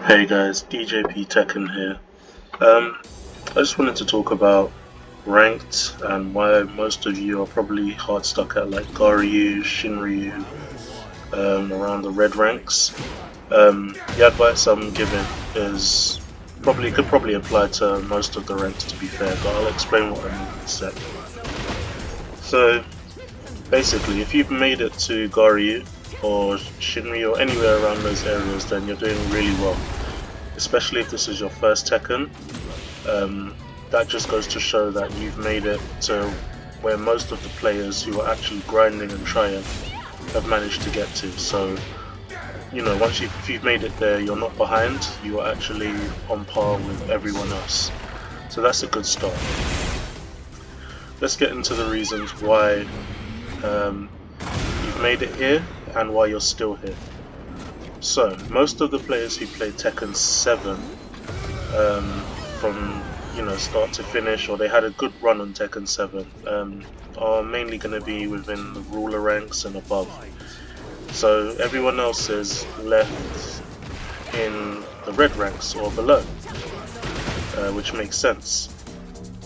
Hey guys, DJP Tekken here. I just wanted to talk about ranked and why most of you are probably hard stuck at like Garyu, Shinryu, around the red ranks. The advice I'm giving is could probably apply to most of the ranks to be fair, but I'll explain what I mean in a sec. So basically, if you've made it to Garyu or Shinryu or anywhere around those areas, then you're doing really well. Especially if this is your first Tekken, that just goes to show that you've made it to where most of the players who are actually grinding and trying have managed to get to. So, you know, if you've made it there, you're not behind, you are actually on par with everyone else. So that's a good start. Let's get into the reasons why you've made it here and why you're still here. So, most of the players who played Tekken 7 from start to finish, or they had a good run on Tekken 7, are mainly going to be within the ruler ranks and above. So everyone else is left in the red ranks or below, which makes sense.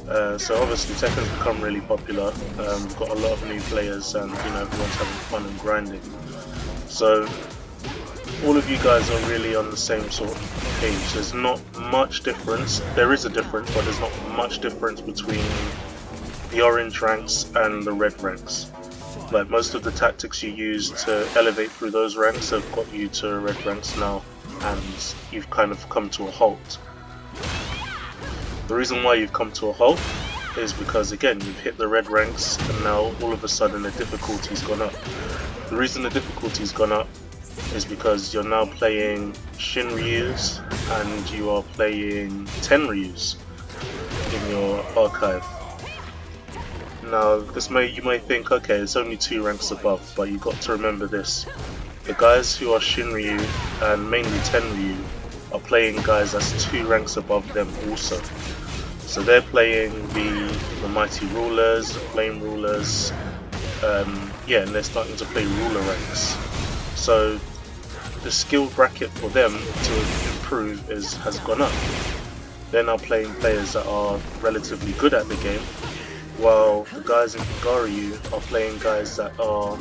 So obviously Tekken's become really popular. We've got a lot of new players, and everyone's having fun and grinding. So all of you guys are really on the same sort of page. There's not much difference. There is a difference, but there's not much difference between the orange ranks and the red ranks. Like, most of the tactics you use to elevate through those ranks have got you to red ranks now, and you've kind of come to a halt. The reason why you've come to a halt is because, again, you've hit the red ranks, and now all of a sudden the difficulty's gone up. The reason the difficulty's gone up is because you're now playing Shinryus and you are playing Tenryus in your archive. Now, you may think, okay, it's only 2 ranks above, but you've got to remember this. The guys who are Shinryu and mainly Tenryu are playing guys that's 2 ranks above them also. So they're playing the Mighty Rulers, the Flame Rulers, and they're starting to play ruler ranks. So the skill bracket for them to improve has gone up. They're now playing players that are relatively good at the game, while the guys in Garyu are playing guys that are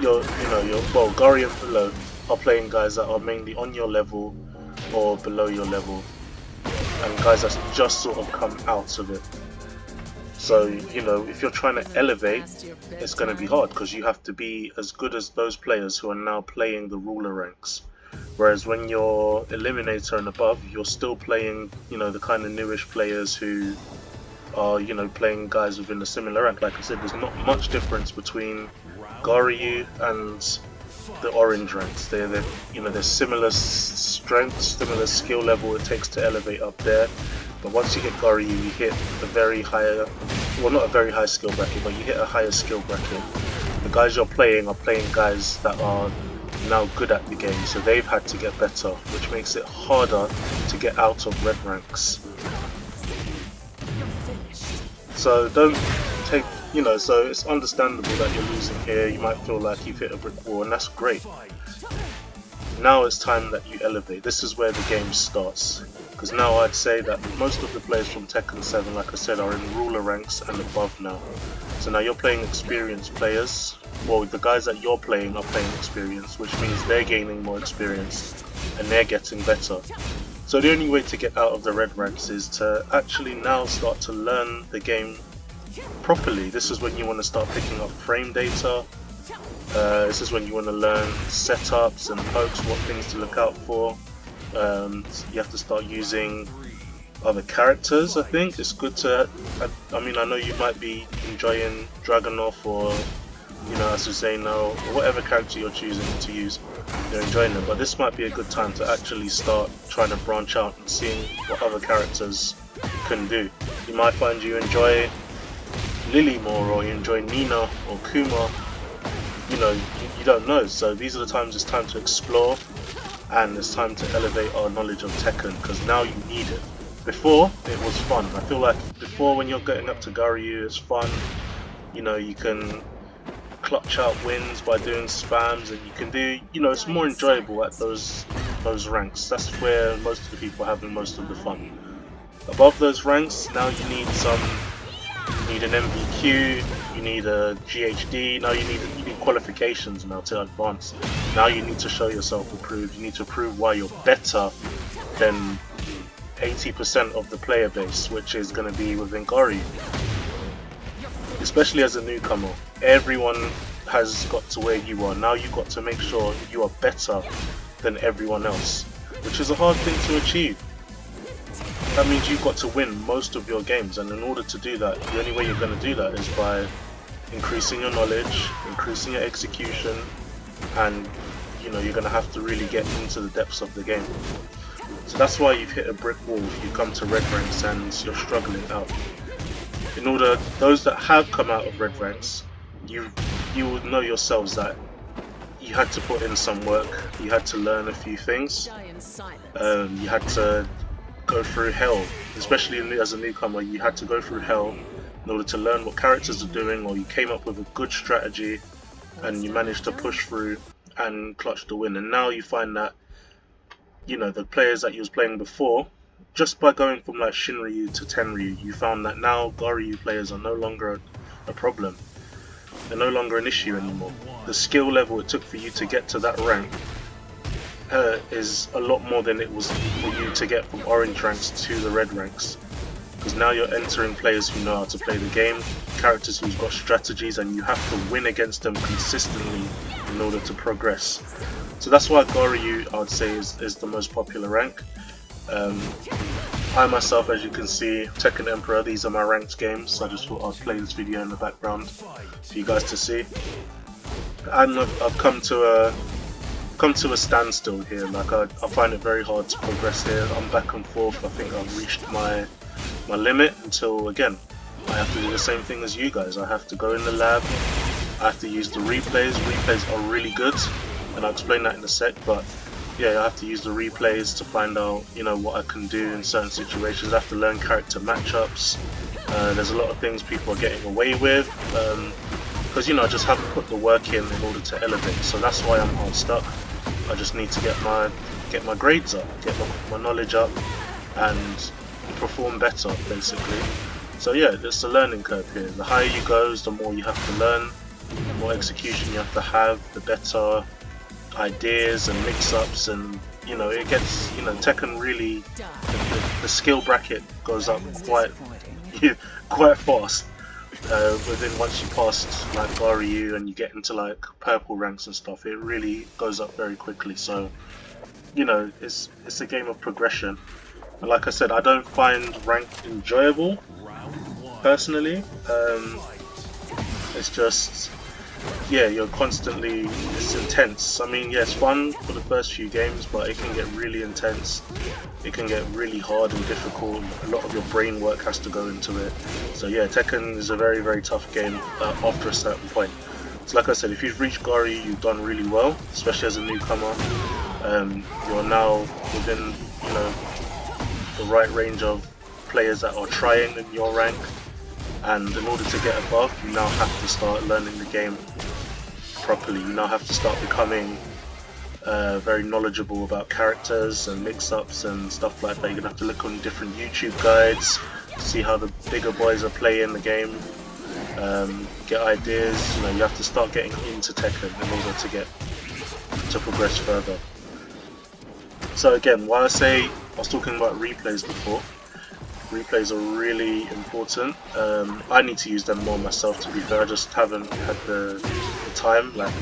Garyu and below are playing guys that are mainly on your level or below your level, and guys that's just sort of come out of it. So, if you're trying to elevate, it's going to be hard because you have to be as good as those players who are now playing the ruler ranks. Whereas when you're Eliminator and above, you're still playing, the kind of newish players who are, playing guys within a similar rank. Like I said, there's not much difference between Garyu and the orange ranks. They're similar strength, similar skill level it takes to elevate up there. But once you hit Garyu, you hit a very higher, well, not a very high skill bracket, but you hit a higher skill bracket. The guys you're playing are playing guys that are now good at the game, so they've had to get better, which makes it harder to get out of red ranks. So don't take, so it's understandable that you're losing here. You might feel like you've hit a brick wall, and that's great. Now it's time that you elevate. This is where the game starts. Because now I'd say that most of the players from Tekken 7, like I said, are in ruler ranks and above now. So now you're playing experienced players. Well, the guys that you're playing are playing experienced, which means they're gaining more experience and they're getting better. So the only way to get out of the red ranks is to actually now start to learn the game properly. This is when you want to start picking up frame data. This is when you want to learn setups and pokes, what things to look out for. You have to start using other characters. I think it's good to, I know you might be enjoying Dragunov or Azucena or whatever character you're choosing to use, you're enjoying them, but this might be a good time to actually start trying to branch out and seeing what other characters can do. You might find you enjoy Lily more, or you enjoy Nina or Kuma. You don't know. So these are the times it's time to explore, and it's time to elevate our knowledge of Tekken, because now you need it. Before, it was fun. I feel like before, when you're getting up to Garyu, it's fun. You can clutch out wins by doing spams, and you can do, it's more enjoyable at those those ranks. That's where most of the people are having most of the fun. Above those ranks, now you need an MVQ, you need a GHD, now you need qualifications now to advance. Now you need to show yourself approved, you need to prove why you're better than 80% of the player base, which is going to be within Gori. Especially as a newcomer, everyone has got to where you are. Now you've got to make sure you are better than everyone else, which is a hard thing to achieve. That means you've got to win most of your games, and in order to do that, the only way you're going to do that is by increasing your knowledge, increasing your execution, and you're going to have to really get into the depths of the game. So that's why you've hit a brick wall if you come to red ranks and you're struggling out. In order, those that have come out of red ranks, you will know yourselves that you had to put in some work, you had to learn a few things, you had to go through hell, especially as a newcomer. You had to go through hell in order to learn what characters are doing, or you came up with a good strategy and you managed to push through and clutch the win. And now you find that the players that you was playing before, just by going from like Shinryu to Tenryu, you found that now Goryu players are no longer a problem. They're no longer an issue anymore. The skill level it took for you to get to that rank is a lot more than it was for you to get from orange ranks to the red ranks, because now you're entering players who know how to play the game, characters who've got strategies, and you have to win against them consistently in order to progress. So that's why Goryu, I would say, is the most popular rank. I myself, as you can see, Tekken Emperor, these are my ranked games, so I just thought I'd play this video in the background for you guys to see. And I've come to a standstill here. Like I find it very hard to progress here. I'm back and forth. I think I've reached my limit until, again, I have to do the same thing as you guys. I have to go in the lab, I have to use the replays. Replays are really good, and I'll explain that in a sec, but yeah, I have to use the replays to find out, what I can do in certain situations. I have to learn character matchups. There's a lot of things people are getting away with, because I just haven't put the work in order to elevate. So that's why I'm hard stuck. I just need to get my grades up, get my knowledge up, and perform better, basically. So yeah, it's a learning curve here. The higher you go, the more you have to learn, the more execution you have to have, the better ideas and mix-ups, and it gets, Tekken really, the skill bracket goes up quite fast. Within, once you pass like Goryu and you get into like purple ranks and stuff, it really goes up very quickly. So it's a game of progression, and like I said, I don't find ranked enjoyable personally. It's just, yeah, you're constantly, it's intense. I mean, yeah, it's fun for the first few games, but it can get really intense. It can get really hard and difficult. A lot of your brain work has to go into it. So yeah, Tekken is a very, very tough game after a certain point. So like I said, if you've reached Gori, you've done really well, especially as a newcomer. You're now within, the right range of players that are trying in your rank. And in order to get above, you now have to start learning the game properly. You now have to start becoming very knowledgeable about characters and mix-ups and stuff like that. You're going to have to look on different YouTube guides, see how the bigger boys are playing the game, get ideas. You have to start getting into Tekken in order to progress further. So again, while I was talking about replays before, replays are really important. I need to use them more myself, to be fair. I just haven't had the time. Like,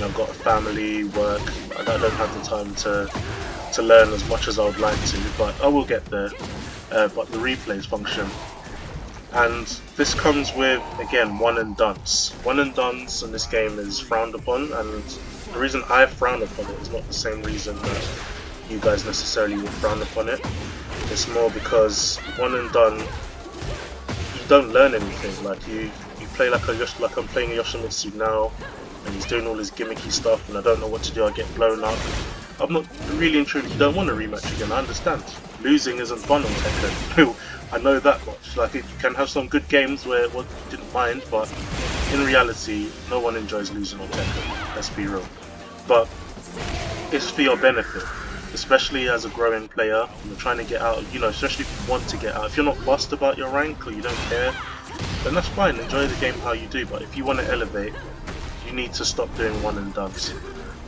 I've got a family, work. I don't have the time to learn as much as I would like to, but I will get there. But the replays function, and this comes with, again, one and dones. One and dones in this game is frowned upon, and the reason I frown upon it is not the same reason that you guys necessarily would frown upon it. It's more because one and done, you don't learn anything. Like you play like I'm playing a Yoshimitsu now, and he's doing all his gimmicky stuff, and I don't know what to do. I get blown up. I'm not really and truly. You don't want a rematch again. I understand. Losing isn't fun on Tekken. I know that much. Like, you can have some good games where you didn't mind, but in reality, no one enjoys losing on Tekken. Let's be real. But it's for your benefit. especially as a growing player, you're trying to get out, especially if you want to get out. If you're not fussed about your rank or you don't care, then that's fine, enjoy the game how you do. But if you want to elevate, you need to stop doing one and dones.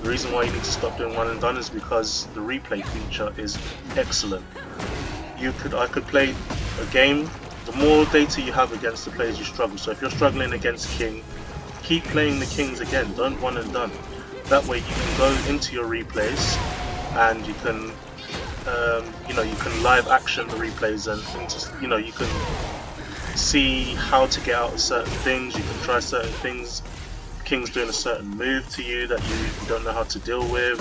The reason why you need to stop doing one and done is because the replay feature is excellent. I could play a game, the more data you have against the players you struggle. So if you're struggling against King, keep playing the Kings again, don't one and done. That way you can go into your replays and you can you can live action the replays, and just, you can see how to get out of certain things, you can try certain things. King's doing a certain move to you that you don't know how to deal with.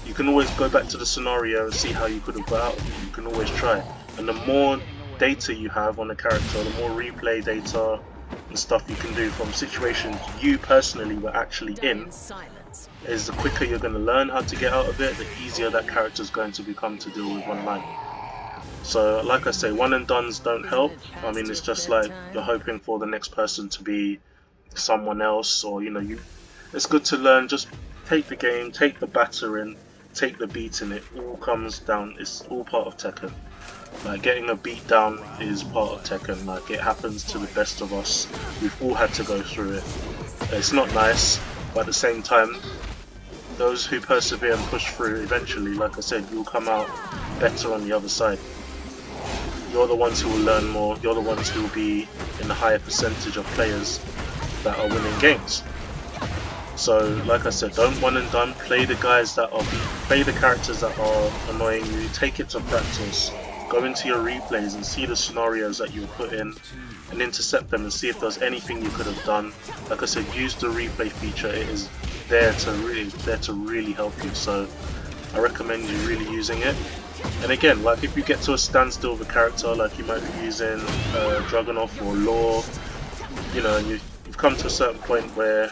You can always go back to the scenario and see how you could have got out of it. You can always try. And the more data you have on a character, the more replay data and stuff you can do from situations you personally were actually in, is the quicker you're going to learn how to get out of it, the easier that character is going to become to deal with online. So like I say, one and dones don't help. I mean, it's just like you're hoping for the next person to be someone else, or it's good to learn. Just take the game, take the battering, take the beating. It all comes down, it's all part of Tekken. Like, getting a beat down is part of Tekken. Like, it happens to the best of us. We've all had to go through it. It's not nice, but at the same time, those who persevere and push through, eventually, like I said, you'll come out better on the other side. You're the ones who will learn more, you're the ones who will be in the higher percentage of players that are winning games. So like I said, don't one and done. Play the characters that are annoying you. Take it to practice. Go into your replays and see the scenarios that you were put in and intercept them and see if there's anything you could have done. Like I said, use the replay feature. It is there to really help you. So I recommend you really using it. And again, like, if you get to a standstill of a character, like you might be using Dragunov or Law, and you've come to a certain point where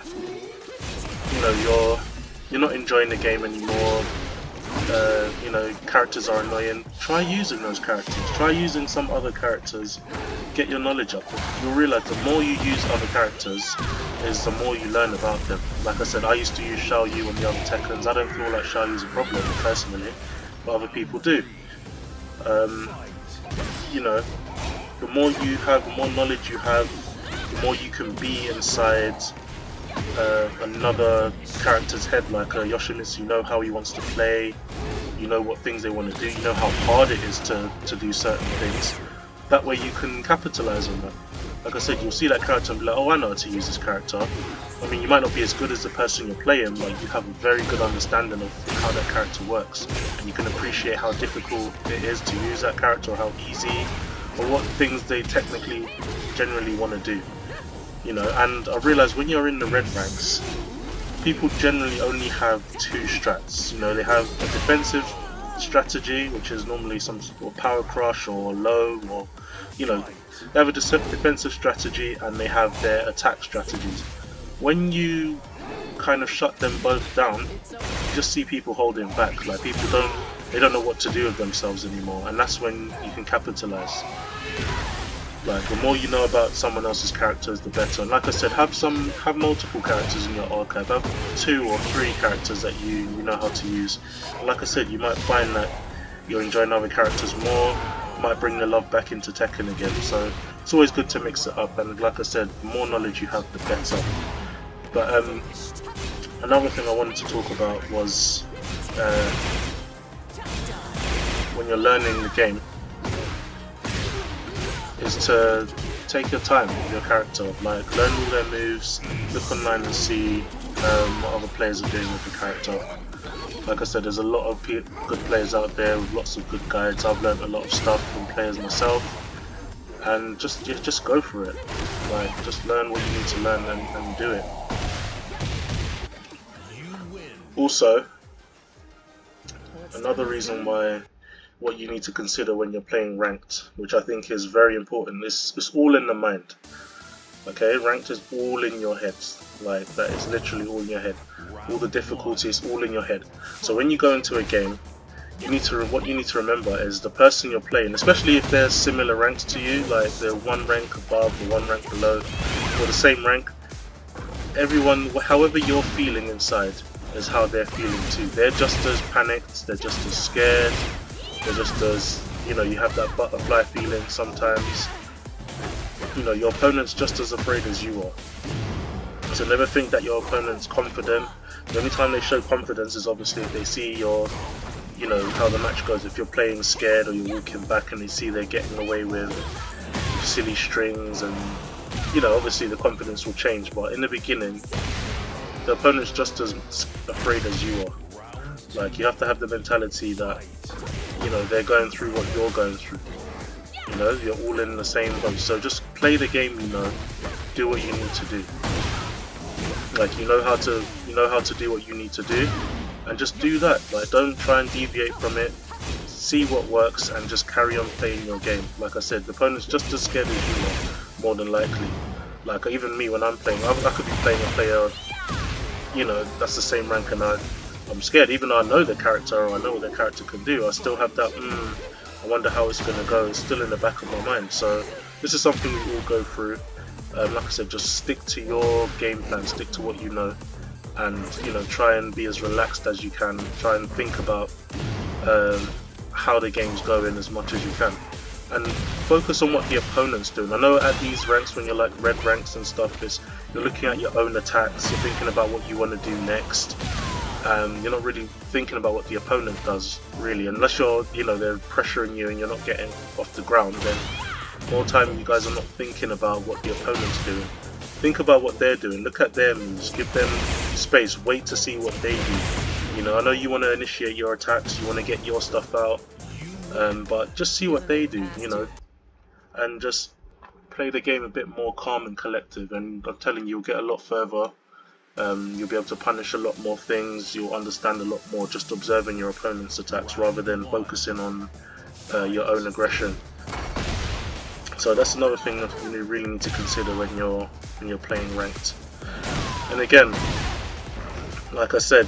you're not enjoying the game anymore. Characters are annoying. Try using those characters. Try using some other characters. Get your knowledge up. You'll realize the more you use other characters, is the more you learn about them. Like I said, I used to use Xiao Yu on the other Tekkens. I don't feel like Xiao Yu's a problem personally, but other people do. The more you have, the more knowledge you have, the more you can be inside another character's head. Like Yoshimitsu, you know how he wants to play, you know what things they want to do, you know how hard it is to do certain things. That way you can capitalize on that. Like I said, you'll see that character and be like, oh, I know how to use this character. I mean, you might not be as good as the person you're playing, but you have a very good understanding of how that character works, and you can appreciate how difficult it is to use that character, or how easy, or what things they technically generally want to do. And I realised when you're in the red ranks, people generally only have two strats. They have a defensive strategy, which is normally some sort of power crush or low, or they have a defensive strategy, and they have their attack strategies. When you kind of shut them both down, you just see people holding back. Like, people don't know what to do with themselves anymore, and that's when you can capitalize. Like, the more you know about someone else's characters, the better. And like I said, have multiple characters in your archive. Have 2 or 3 characters that you know how to use. And like I said, you might find that you're enjoying other characters more. Might bring the love back into Tekken again. So it's always good to mix it up. And like I said, the more knowledge you have, the better. But another thing I wanted to talk about was when you're learning the game, is to take your time with your character. Like, learn all their moves, look online and see what other players are doing with the character. Like I said, there's a lot of good players out there with lots of good guides. I've learned a lot of stuff from players myself, and just go for it. Like, just learn what you need to learn and do it. Also, another reason why, what you need to consider when you're playing ranked, which I think is very important, it's all in the mind. Okay, ranked is all in your head. Like, that is literally all in your head. All the difficulty is all in your head. So when you go into a game, what you need to remember is the person you're playing, especially if they're similar ranks to you, like they're one rank above or one rank below, or the same rank. Everyone, however you're feeling inside, is how they're feeling too. They're just as panicked, they're just as scared, they're just as, you know, you have that butterfly feeling sometimes. You know, your opponent's just as afraid as you are. So never think that your opponent's confident. The only time they show confidence is obviously if they see your, you know, how the match goes. If you're playing scared or you're walking back and they see they're getting away with silly strings, and you know, obviously the confidence will change. But in the beginning, the opponent's just as afraid as you are. Like, you have to have the mentality that, you know, they're going through what you're going through. You know, you're all in the same boat. So just play the game, you know, do what you need to do. Like, you know how to do what you need to do, and just do that. Like, don't try and deviate from it. See what works and just carry on playing your game. Like I said, the opponent's just as scared as you are, more than likely. Like, even me when I'm playing, I could be playing a player, you know, that's the same rank, and I'm scared. Even though I know the character, or I know what the character can do, I still have that, I wonder how it's going to go. It's still in the back of my mind. So this is something we all go through. Like I said, just stick to your game plan, stick to what you know, and, you know, try and be as relaxed as you can. Try and think about how the game's going as much as you can, and focus on what the opponent's doing. I know at these ranks, when you're like red ranks and stuff, you're looking at your own attacks, you're thinking about what you want to do next. You're not really thinking about what the opponent does, really, unless you're, you know, they're pressuring you and you're not getting off the ground. Then more time you guys are not thinking about what the opponent's doing. Think about what they're doing, look at their moves, give them space, wait to see what they do. You know, I know you want to initiate your attacks, you want to get your stuff out, but just see what they do, you know, and just play the game a bit more calm and collective, and I'm telling you, you'll get a lot further. You'll be able to punish a lot more things, you'll understand a lot more just observing your opponent's attacks rather than focusing on your own aggression. So that's another thing that you really need to consider when you're playing ranked. And again, like I said,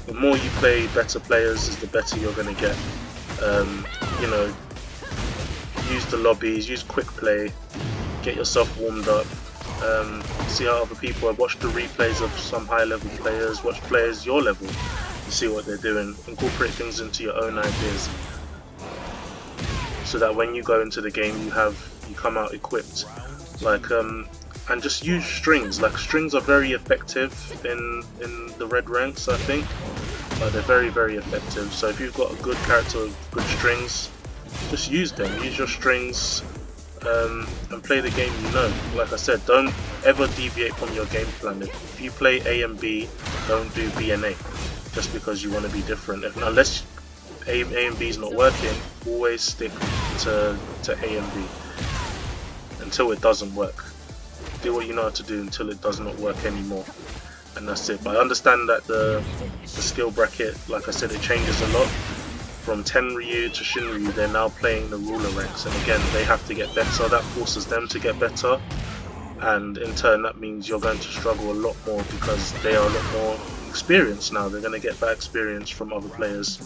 the more you play better players, is the better you're going to get. You know, use the lobbies, use quick play, get yourself warmed up, see how other people have. Watch the replays of some high level players, watch players your level, see what they're doing, incorporate things into your own ideas, so that when you go into the game you come out equipped. Like, and just use strings. Like, strings are very effective in the red ranks, I think. They're very, very effective. So if you've got a good character with good strings, just use them. Use your strings, and play the game you know. Like I said, don't ever deviate from your game plan. If you play A and B, don't do B and A, just because you want to be different. Unless A and B is not working, always stick to A and B until it doesn't work. Do what you know how to do until it does not work anymore, and that's it. But I understand that the skill bracket, like I said, it changes a lot. From Tenryu to Shinryu, they're now playing the ruler ranks, and again, they have to get better. That forces them to get better, and in turn that means you're going to struggle a lot more, because they are a lot more experienced now. They're going to get that experience from other players,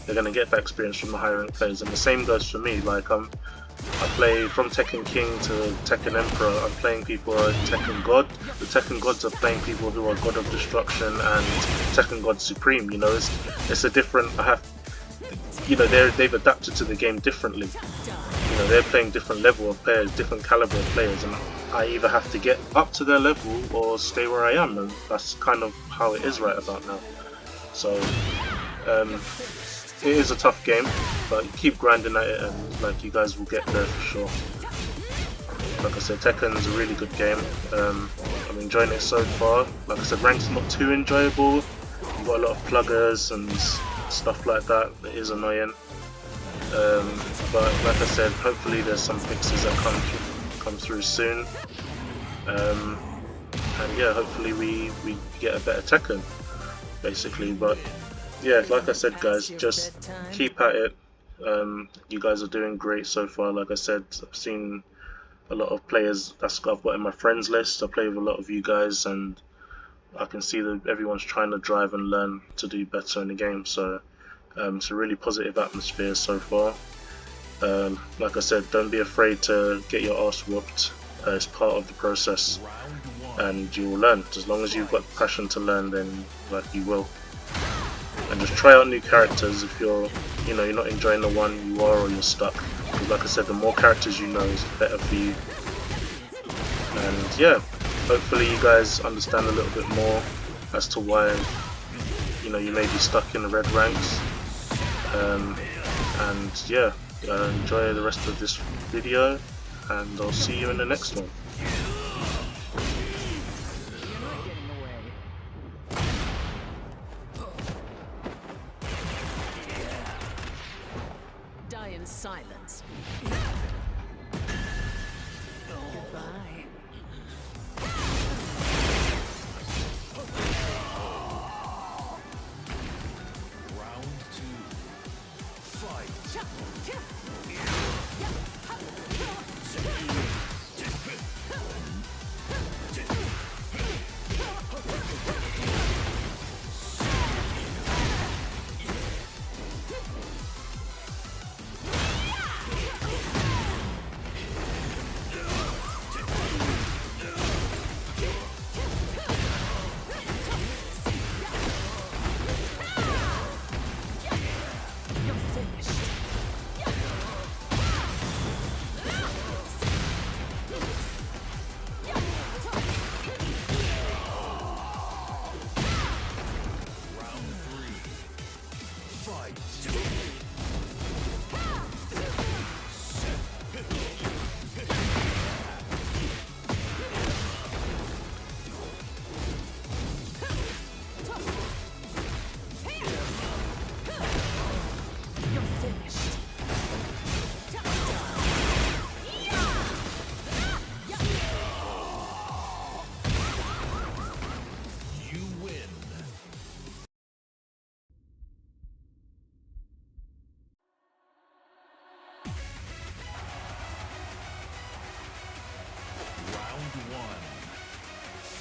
they're going to get that experience from the higher rank players, and the same goes for me. Like, I play from Tekken King to Tekken Emperor. I'm playing people who are Tekken God. The Tekken Gods are playing people who are God of Destruction and Tekken God Supreme. You know, it's a different. You know, they've adapted to the game differently. You know, they're playing different level of players, different caliber of players, and I either have to get up to their level or stay where I am, and that's kind of how it is right about now. So it is a tough game, but keep grinding at it, and like, you guys will get there for sure. Like I said, Tekken's a really good game. I'm enjoying it so far. Like I said, rank's not too enjoyable. You've got a lot of pluggers and stuff like that. It is annoying. But like I said, hopefully there's some fixes that come through soon. And yeah, hopefully we get a better Tekken, basically. But yeah, like I said, guys, just keep at it. You guys are doing great so far. Like I said, I've seen a lot of players that I've got in my friends list. I play with a lot of you guys, and I can see that everyone's trying to drive and learn to do better in the game. So it's a really positive atmosphere so far. Like I said, don't be afraid to get your ass whooped. It's part of the process, and you will learn. As long as you've got passion to learn, then like, you will. and just try out new characters if you're you're not enjoying the one you are, or you're stuck. Because like I said, the more characters you know is better for you. And yeah, hopefully you guys understand a little bit more as to why you may be stuck in the red ranks. And yeah, enjoy the rest of this video, and I'll see you in the next one. Die in silence. Goodbye. Round 2. Fight.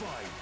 Fight.